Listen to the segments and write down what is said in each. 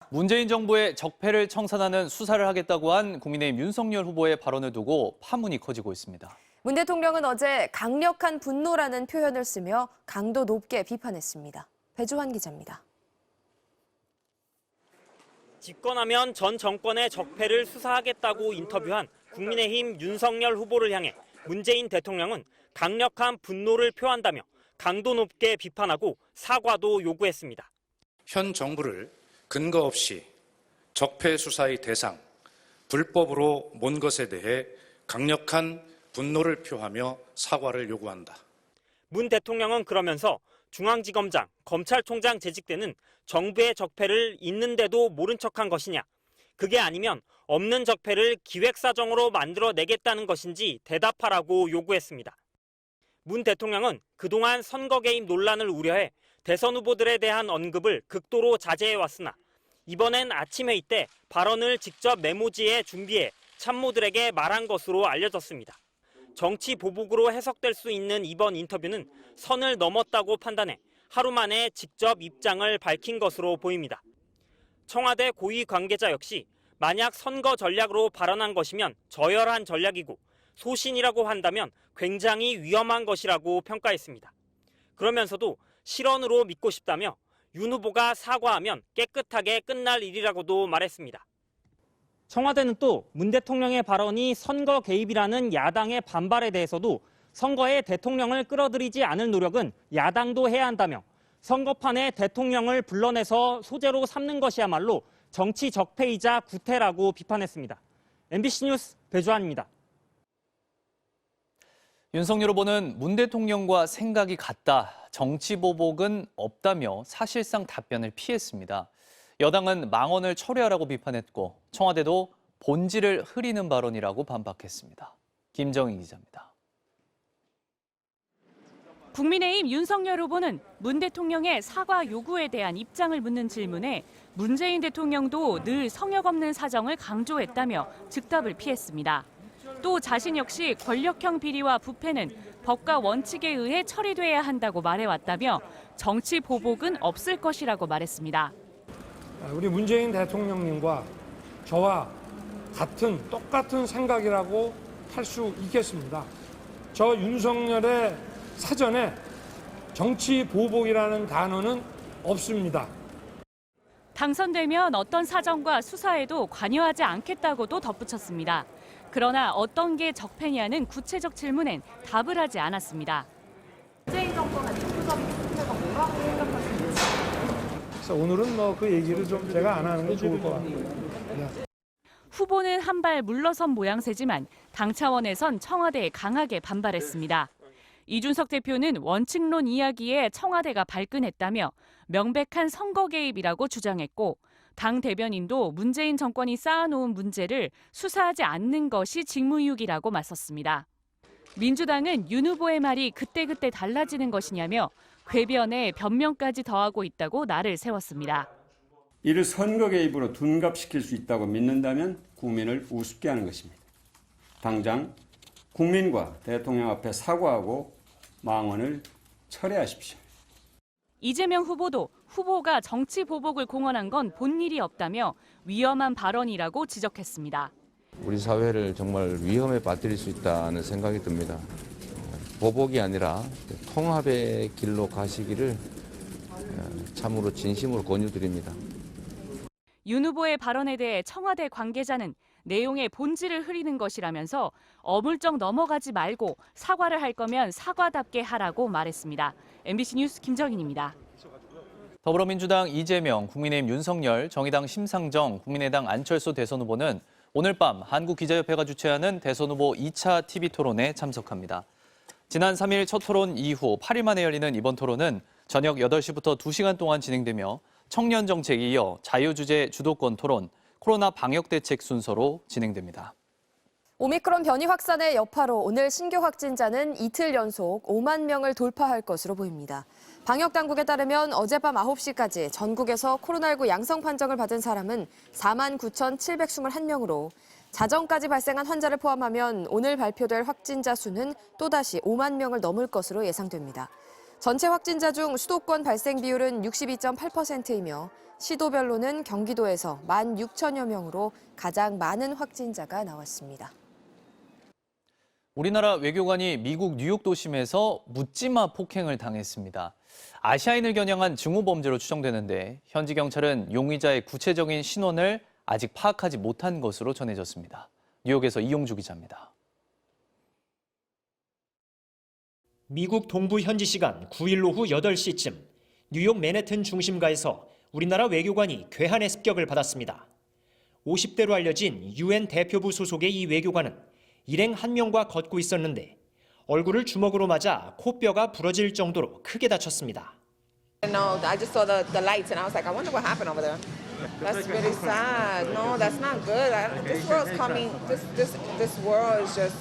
문재인 정부의 적폐를 청산하는 수사를 하겠다고 한 국민의힘 윤석열 후보의 발언을 두고 파문이 커지고 있습니다. 문 대통령은 어제 강력한 분노라는 표현을 쓰며 강도 높게 비판했습니다. 배주환 기자입니다. 집권하면 전 정권의 적폐를 수사하겠다고 인터뷰한 국민의힘 윤석열 후보를 향해 문재인 대통령은 강력한 분노를 표한다며 강도 높게 비판하고 사과도 요구했습니다. 현 정부를 근거 없이 적폐 수사의 대상, 불법으로 몬 것에 대해 강력한 분노를 표하며 사과를 요구한다. 문 대통령은 그러면서 중앙지검장, 검찰총장 재직 때는 정부의 적폐를 있는데도 모른 척한 것이냐, 그게 아니면 없는 적폐를 기획사정으로 만들어내겠다는 것인지 대답하라고 요구했습니다. 문 대통령은 그동안 선거 개입 논란을 우려해 대선 후보들에 대한 언급을 극도로 자제해왔으나 이번엔 아침 회의 때 발언을 직접 메모지에 준비해 참모들에게 말한 것으로 알려졌습니다. 정치 보복으로 해석될 수 있는 이번 인터뷰는 선을 넘었다고 판단해 하루 만에 직접 입장을 밝힌 것으로 보입니다. 청와대 고위 관계자 역시 만약 선거 전략으로 발언한 것이면 저열한 전략이고 소신이라고 한다면 굉장히 위험한 것이라고 평가했습니다. 그러면서도 실언으로 믿고 싶다며 윤 후보가 사과하면 깨끗하게 끝날 일이라고도 말했습니다. 청와대는 또 문 대통령의 발언이 선거 개입이라는 야당의 반발에 대해서도 선거에 대통령을 끌어들이지 않을 노력은 야당도 해야 한다며 선거판에 대통령을 불러내서 소재로 삼는 것이야말로 정치 적폐이자 구태라고 비판했습니다. MBC 뉴스 배주환입니다. 윤석열 후보는 문 대통령과 생각이 같다, 정치 보복은 없다며 사실상 답변을 피했습니다. 여당은 망언을 철회하라고 비판했고 청와대도 본질을 흐리는 발언이라고 반박했습니다. 김정희 기자입니다. 국민의힘 윤석열 후보는 문 대통령의 사과 요구에 대한 입장을 묻는 질문에 문재인 대통령도 늘 성역 없는 사정을 강조했다며 즉답을 피했습니다. 또 자신 역시 권력형 비리와 부패는 법과 원칙에 의해 처리돼야 한다고 말해왔다며 정치 보복은 없을 것이라고 말했습니다. 우리 문재인 대통령님과 저와 똑같은 생각이라고 할 수 있겠습니다. 저 윤석열의 사전에 정치 보복이라는 단어는 없습니다. 당선되면 어떤 사정과 수사에도 관여하지 않겠다고도 덧붙였습니다. 그러나 어떤 게 적폐냐는 구체적 질문엔 답을 하지 않았습니다. 문재인 정권의 정부적인 정체가 뭐라고 생각하십니까? 그래서 오늘은 그 얘기를 좀 제가 안 하는 게 좋을 것 같아요. 후보는 한 발 물러선 모양새지만 당 차원에선 청와대에 강하게 반발했습니다. 이준석 대표는 원칙론 이야기에 청와대가 발끈했다며 명백한 선거 개입이라고 주장했고 당 대변인도 문재인 정권이 쌓아놓은 문제를 수사하지 않는 것이 직무유기라고 맞섰습니다. 민주당은 윤 후보의 말이 그때그때 달라지는 것이냐며 궤변에 변명까지 더하고 있다고 날을 세웠습니다. 이를 선거 개입으로 둔갑시킬 수 있다고 믿는다면 국민을 우습게 하는 것입니다. 당장 국민과 대통령 앞에 사과하고 망언을 철회하십시오. 이재명 후보도 후보가 정치 보복을 공언한 건 본 일이 없다며 위험한 발언이라고 지적했습니다. 우리 사회를 정말 위험에 빠뜨릴 수 있다는 생각이 듭니다. 보복이 아니라 통합의 길로 가시기를 참으로 진심으로 권유드립니다. 윤 후보의 발언에 대해 청와대 관계자는 내용의 본질을 흐리는 것이라면서 어물쩍 넘어가지 말고 사과를 할 거면 사과답게 하라고 말했습니다. MBC 뉴스 김정인입니다. 더불어민주당 이재명, 국민의힘 윤석열, 정의당 심상정, 국민의당 안철수 대선 후보는 오늘 밤 한국기자협회가 주최하는 대선 후보 2차 TV 토론에 참석합니다. 지난 3일 첫 토론 이후 8일 만에 열리는 이번 토론은 저녁 8시부터 2시간 동안 진행되며 청년 정책에 이어 자유주제 주도권 토론, 코로나 방역 대책 순서로 진행됩니다. 오미크론 변이 확산의 여파로 오늘 신규 확진자는 이틀 연속 5만 명을 돌파할 것으로 보입니다. 방역당국에 따르면 어젯밤 9시까지 전국에서 코로나19 양성 판정을 받은 사람은 49,721명으로 자정까지 발생한 환자를 포함하면 오늘 발표될 확진자 수는 또다시 5만 명을 넘을 것으로 예상됩니다. 전체 확진자 중 수도권 발생 비율은 62.8%이며 시도별로는 경기도에서 16,000여 명으로 가장 많은 확진자가 나왔습니다. 우리나라 외교관이 미국 뉴욕 도심에서 묻지마 폭행을 당했습니다. 아시아인을 겨냥한 증오범죄로 추정되는데 현지 경찰은 용의자의 구체적인 신원을 아직 파악하지 못한 것으로 전해졌습니다. 뉴욕에서 이용주 기자입니다. 미국 동부 현지 시간 9일 오후 8시쯤 뉴욕 맨해튼 중심가에서 우리나라 외교관이 괴한의 습격을 받았습니다. 50대로 알려진 UN 대표부 소속의 이 외교관은 일행 한 명과 걷고 있었는데 얼굴을 주먹으로 맞아 코뼈가 부러질 정도로 크게 다쳤습니다. No, I just saw the lights and I was like, I wonder what happened over there. That's really sad. No, that's not good. This world's coming. This world is just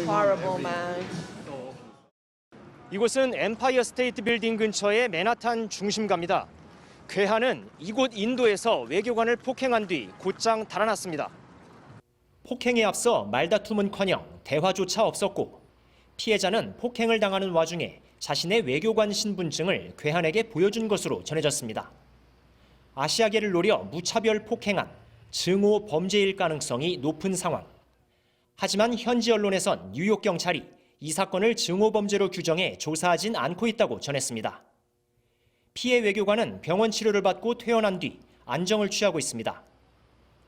horrible, man. 이곳은 엠파이어 스테이트 빌딩 근처의 맨하탄 중심가입니다. 괴한은 이곳 인도에서 외교관을 폭행한 뒤 곧장 달아났습니다. 폭행에 앞서 말다툼은커녕 대화조차 없었고 피해자는 폭행을 당하는 와중에 자신의 외교관 신분증을 괴한에게 보여준 것으로 전해졌습니다. 아시아계를 노려 무차별 폭행한 증오 범죄일 가능성이 높은 상황. 하지만 현지 언론에선 뉴욕 경찰이 이 사건을 증오 범죄로 규정해 조사하진 않고 있다고 전했습니다. 피해 외교관은 병원 치료를 받고 퇴원한 뒤 안정을 취하고 있습니다.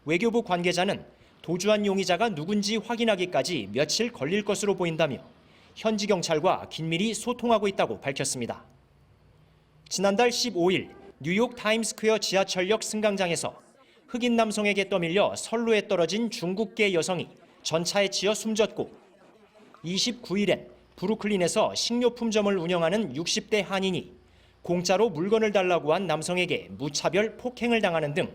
외교부 관계자는 도주한 용의자가 누군지 확인하기까지 며칠 걸릴 것으로 보인다며 현지 경찰과 긴밀히 소통하고 있다고 밝혔습니다. 지난달 15일 뉴욕 타임스퀘어 지하철역 승강장에서 흑인 남성에게 떠밀려 선로에 떨어진 중국계 여성이 전차에 치여 숨졌고 29일엔 브루클린에서 식료품점을 운영하는 60대 한인이 공짜로 물건을 달라고 한 남성에게 무차별 폭행을 당하는 등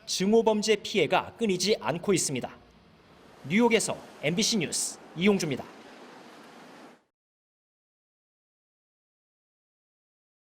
증오범죄 피해가 끊이지 않고 있습니다. 뉴욕에서 MBC 뉴스 이용주입니다.